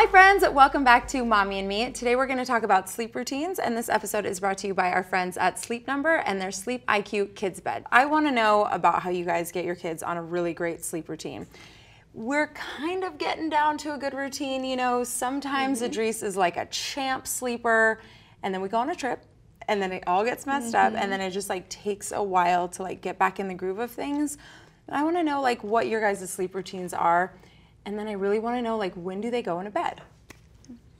Hi friends, welcome back to Mommy and Me. Today we're going to talk about sleep routines, and this episode is brought to you by our friends at Sleep Number and their Sleep IQ Kids Bed. I want to know about how you guys get your kids on a really great sleep routine. We're kind of getting down to a good routine, you know. Sometimes Idris is like a champ sleeper, and then we go on a trip, and then it all gets messed up, and then it just like takes a while to like get back in the groove of things. And I want to know like what your guys' sleep routines are. And then I really want to know, like, when do they go into bed?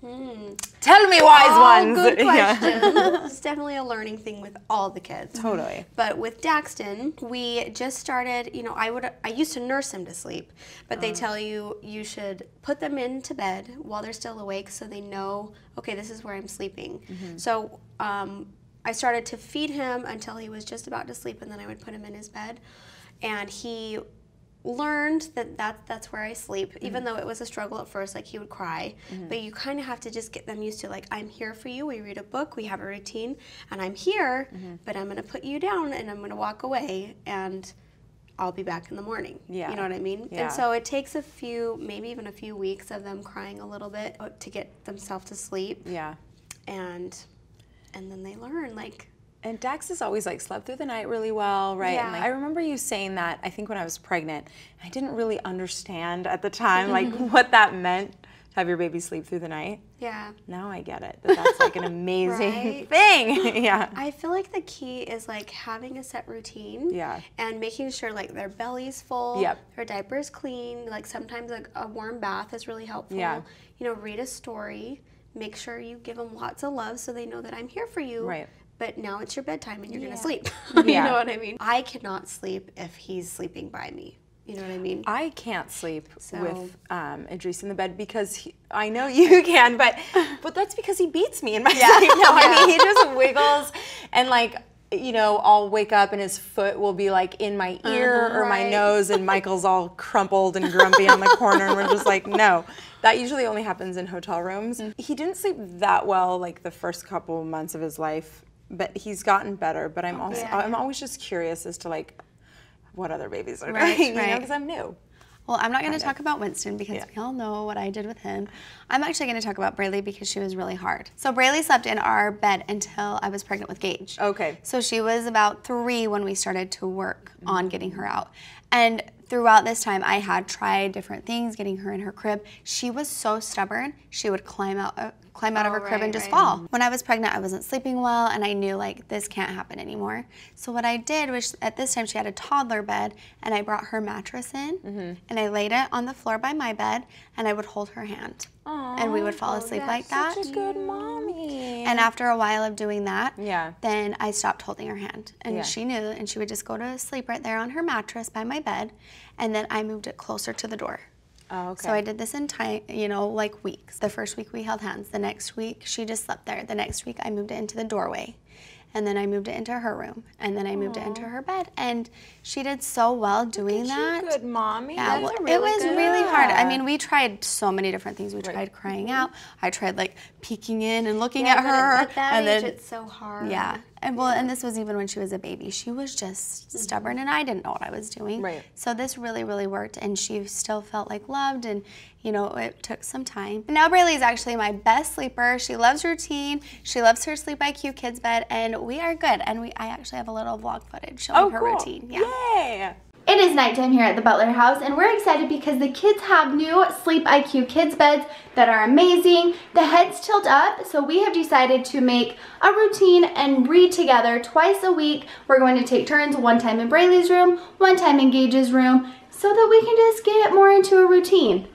Tell me, wise ones. Good question. It's definitely a learning thing with all the kids. Totally. But with Daxton, we just started, you know, I used to nurse him to sleep, but they tell you you should put them into bed while they're still awake so they know, okay, this is where I'm sleeping. So I started to feed him until he was just about to sleep, and then I would put him in his bed. And he learned that's where I sleep, even though it was a struggle at first, like he would cry, but you kind of have to just get them used to, like, I'm here for you, we read a book, we have a routine, and I'm here, but I'm going to put you down and I'm going to walk away and I'll be back in the morning. You know what I mean? And so it takes a few, maybe even a few weeks of them crying a little bit to get themselves to sleep. And then they learn, like. And Dax has always like slept through the night really well, right? And like, I remember you saying that, I think when I was pregnant, I didn't really understand at the time like what that meant, to have your baby sleep through the night. Now I get it, that's like an amazing thing. I feel like the key is like having a set routine and making sure like their belly's full, their diaper's clean, like sometimes like a warm bath is really helpful. You know, read a story, make sure you give them lots of love so they know that I'm here for you. But now it's your bedtime and you're going to sleep. You know what I mean? I cannot sleep if he's sleeping by me. You know what I mean? I can't sleep with Idris in the bed because I know you can, but that's because he beats me in my sleep. I mean, he just wiggles and like, you know, I'll wake up and his foot will be like in my ear or my nose, and Michael's all crumpled and grumpy on the corner, and we're just like, no. That usually only happens in hotel rooms. He didn't sleep that well like the first couple months of his life, but he's gotten better. But I'm always just curious as to like what other babies are doing, you know, because I'm new. Well, I'm not going to talk about Winston because we all know what I did with him. I'm actually going to talk about Braylee because she was really hard. So Braylee slept in our bed until I was pregnant with Gage. So she was about 3 when we started to work on getting her out. And throughout this time, I had tried different things, getting her in her crib. She was so stubborn, she would climb out of her crib and just fall. When I was pregnant, I wasn't sleeping well, and I knew like this can't happen anymore. So what I did was, at this time she had a toddler bed, and I brought her mattress in, and I laid it on the floor by my bed, and I would hold her hand. And we would fall asleep like that. Such a good mommy. And after a while of doing that, then I stopped holding her hand. And she knew, and she would just go to sleep right there on her mattress by my bed, and then I moved it closer to the door. So I did this in time, you know, like weeks. The first week we held hands. The next week she just slept there. The next week I moved it into the doorway. And then I moved it into her room. And then I moved it into her bed. And she did so well doing that. Good mommy. Yeah, well, it was really hard. I mean, we tried so many different things. We tried crying out. I tried like peeking in and looking at her. At that age, it's so hard. And this was even when she was a baby. She was just stubborn, and I didn't know what I was doing. So this really, really worked, and she still felt like loved, and you know, it took some time. Now Braylee is actually my best sleeper. She loves routine. She loves her Sleep IQ Kids Bed, and we are good. And I actually have a little vlog footage showing her routine. Yay! It is nighttime here at the Butler house, and we're excited because the kids have new Sleep IQ Kids Beds that are amazing. The heads tilt up, so we have decided to make a routine and read together twice a week. We're going to take turns, one time in Braylee's room, one time in Gage's room, so that we can just get more into a routine.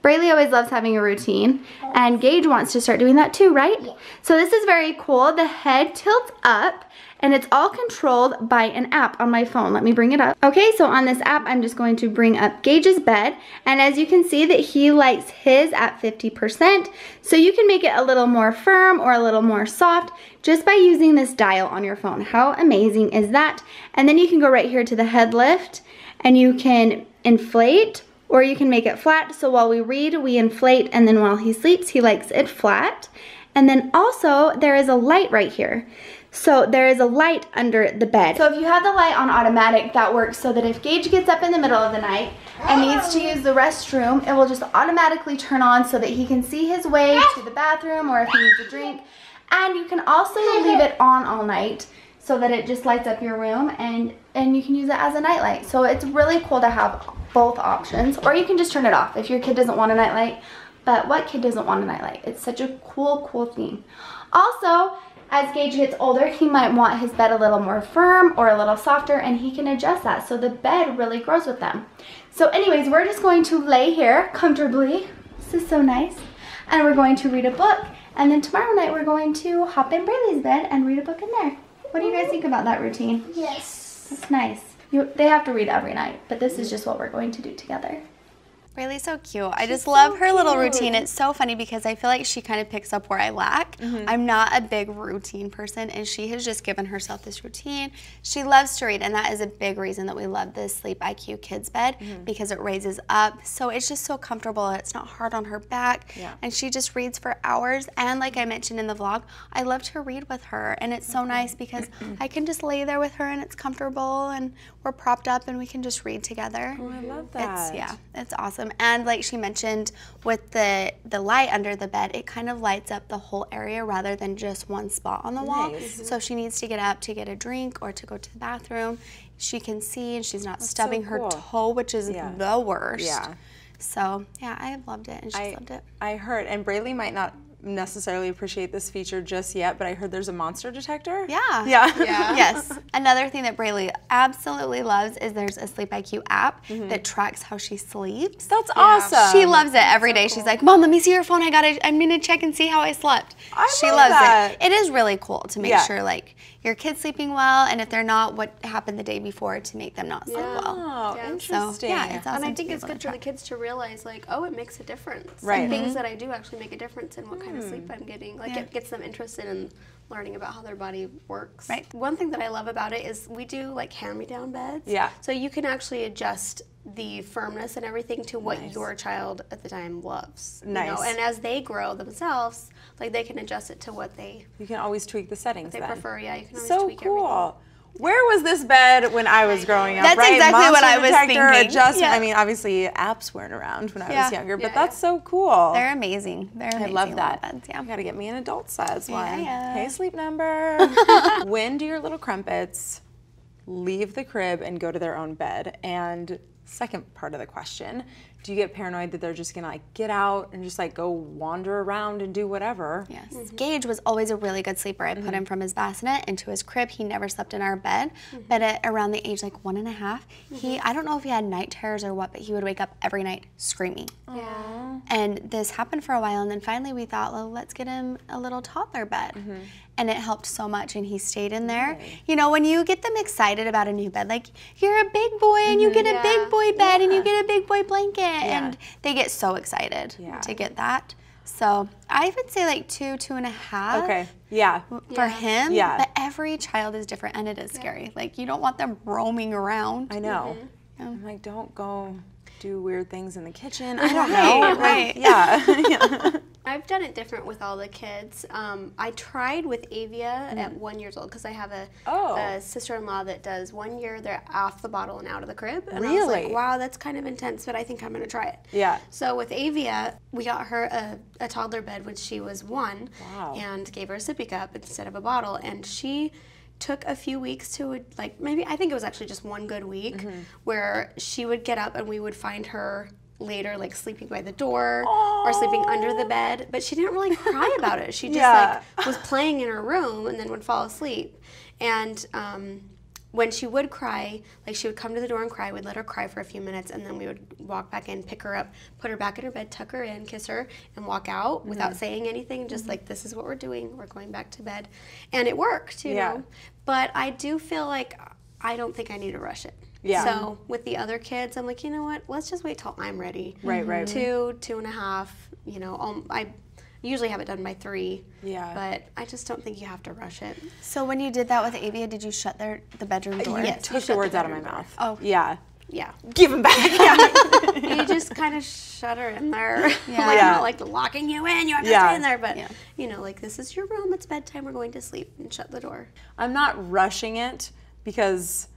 Braylee always loves having a routine, and Gage wants to start doing that too, right? So this is very cool. The head tilts up, and it's all controlled by an app on my phone. Let me bring it up. Okay, so on this app, I'm just going to bring up Gage's bed, and as you can see that he likes his at 50%, so you can make it a little more firm or a little more soft just by using this dial on your phone. How amazing is that? And then you can go right here to the head lift, and you can inflate, or you can make it flat. So while we read, we inflate, and then while he sleeps, he likes it flat. And then also, there is a light right here. So there is a light under the bed. So if you have the light on automatic, that works so that if Gage gets up in the middle of the night and needs to use the restroom, it will just automatically turn on so that he can see his way to the bathroom or if he needs a drink. And you can also leave it on all night so that it just lights up your room and you can use it as a nightlight. So it's really cool to have both options, or you can just turn it off if your kid doesn't want a nightlight. But what kid doesn't want a nightlight? It's such a cool theme. Also, as Gage gets older, he might want his bed a little more firm or a little softer, and he can adjust that so the bed really grows with them. So anyways, we're just going to lay here comfortably. This is so nice. And we're going to read a book, and then tomorrow night we're going to hop in Braylee's bed and read a book in there. What do you guys think about that routine? Yes. That's nice. They have to read every night, but this is just what we're going to do together. Braylee's so cute. I just love her little routine. It's so funny because I feel like she kind of picks up where I lack. I'm not a big routine person, and she has just given herself this routine. She loves to read, and that is a big reason that we love this Sleep IQ Kids bed because it raises up. So it's just so comfortable. It's not hard on her back, and she just reads for hours. And like I mentioned in the vlog, I love to read with her, and it's so nice because I can just lay there with her, and it's comfortable, and we're propped up, and we can just read together. Oh, I love that. It's awesome. And like she mentioned, with the light under the bed, it kind of lights up the whole area rather than just one spot on the wall. So if she needs to get up to get a drink or to go to the bathroom, she can see and she's not stubbing her toe, which is the worst. So yeah, I have loved it and she's loved it. I heard, and Braylee might not necessarily appreciate this feature just yet, but I heard there's a monster detector. Yes. Another thing that Braylee absolutely loves is there's a Sleep IQ app that tracks how she sleeps. That's awesome. She loves it every day. She's like, Mom, let me see your phone. I'm gonna check and see how I slept. She loves it. It is really cool to make sure like your kid's sleeping well, and if they're not, what happened the day before to make them not sleep well. Oh, interesting. So, yeah, it's awesome. And I think it's good for the kids to realize, like, oh, it makes a difference. Right. Like, things that I do actually make a difference in what kind of sleep I'm getting. Like, it gets them interested in learning about how their body works. Right. One thing that I love about it is we do, like, hand-me-down beds. Yeah. So you can actually adjust the firmness and everything to what your child at the time loves. You know? And as they grow themselves, like, they can adjust it to what You can always tweak the settings they prefer. Yeah, you can always so tweak cool. everything. Where was this bed when I was growing up? That's right? exactly Monster what I was detector, thinking. Adjustment. I mean, obviously, apps weren't around when I was younger, but that's so cool. They're amazing. They're amazing. I love that. Beds, You gotta get me an adult size one. Yeah. Hey, Sleep Number. When do your little crumpets leave the crib and go to their own bed? And second part of the question, do you get paranoid that they're just gonna like get out and just like go wander around and do whatever? Yes. Gage was always a really good sleeper. I put him from his bassinet into his crib. He never slept in our bed, but at around the age like 1.5, I don't know if he had night terrors or what, but he would wake up every night screaming. Yeah. And this happened for a while, and then finally we thought, well, let's get him a little toddler bed. And it helped so much, and he stayed in there. You know, when you get them excited about a new bed, like, you're a big boy, and you get a big boy bed, and you get a big boy blanket, and they get so excited to get that. So I would say like 2.5. Okay. For him. But every child is different, and it is scary. Like, you don't want them roaming around. I know. I'm like, don't go do weird things in the kitchen. I don't know. Right. Yeah. I've done it different with all the kids. I tried with Avia at 1 year old because I have a sister-in-law that does 1 year. They're off the bottle and out of the crib. And I was like, wow, that's kind of intense, but I think I'm going to try it. Yeah. So with Avia, we got her a toddler bed when she was 1 and gave her a sippy cup instead of a bottle. And she took a few weeks to, like, maybe, I think it was actually just one good week where she would get up and we would find her later, like, sleeping by the door or sleeping under the bed, but she didn't really cry about it. She just like was playing in her room and then would fall asleep. And when she would cry, like, she would come to the door and cry. We'd let her cry for a few minutes, and then we would walk back in, pick her up, put her back in her bed, tuck her in, kiss her, and walk out without saying anything, just like, this is what we're doing. We're going back to bed. And it worked, you know. But I do feel like I don't think I need to rush it. So with the other kids, I'm like, you know what? Let's just wait till I'm ready. 2.5, you know. I usually have it done by 3. But I just don't think you have to rush it. So when you did that with Avia, did you shut the bedroom door? Yes. Took the words out of my mouth. Oh. Yeah. Yeah. Give them back. You just kind of shut her in there. Yeah. Like, not like locking you in, you have to stay in there, but you know, like, this is your room, it's bedtime, we're going to sleep, and shut the door. I'm not rushing it because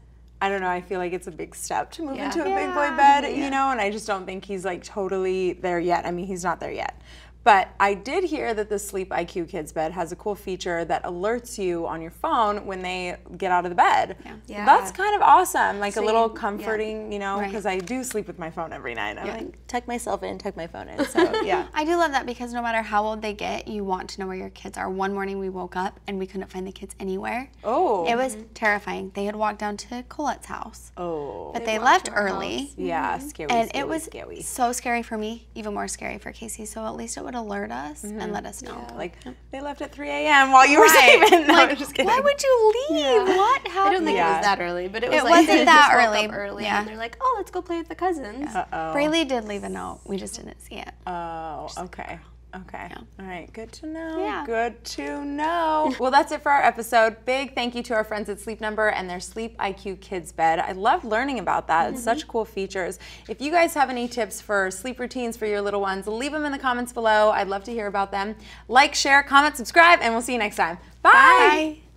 I don't know, I feel like it's a big step to move into a big boy bed, you know, and I just don't think he's like totally there yet. I mean, he's not there yet. But I did hear that the Sleep IQ Kids Bed has a cool feature that alerts you on your phone when they get out of the bed. Yeah. That's kind of awesome, like a little comforting, you know, because I do sleep with my phone every night. I'm like, tuck myself in, tuck my phone in, so yeah. I do love that because no matter how old they get, you want to know where your kids are. One morning we woke up and we couldn't find the kids anywhere. Oh. It was terrifying. They had walked down to Colette's house. Oh. But they left early. Yeah, scary, And scary, it was scary. so scary for me, even more scary for Casey, so at least it would alert us and let us know. Like, they left at 3 a.m. while you were sleeping. No, Like, I'm just kidding. why would you leave? What happened? I don't think it was that early, but it was It like, wasn't they that just woke early. up Yeah. and they're like, oh, let's go play with the cousins. Braylee did leave a note. We just didn't see it. Oh, okay. Okay. All right. Good to know. Yeah. Good to know. Well, that's it for our episode. Big thank you to our friends at Sleep Number and their Sleep IQ Kids Bed. I love learning about that. It's such cool features. If you guys have any tips for sleep routines for your little ones, leave them in the comments below. I'd love to hear about them. Like, share, comment, subscribe, and we'll see you next time. Bye. Bye.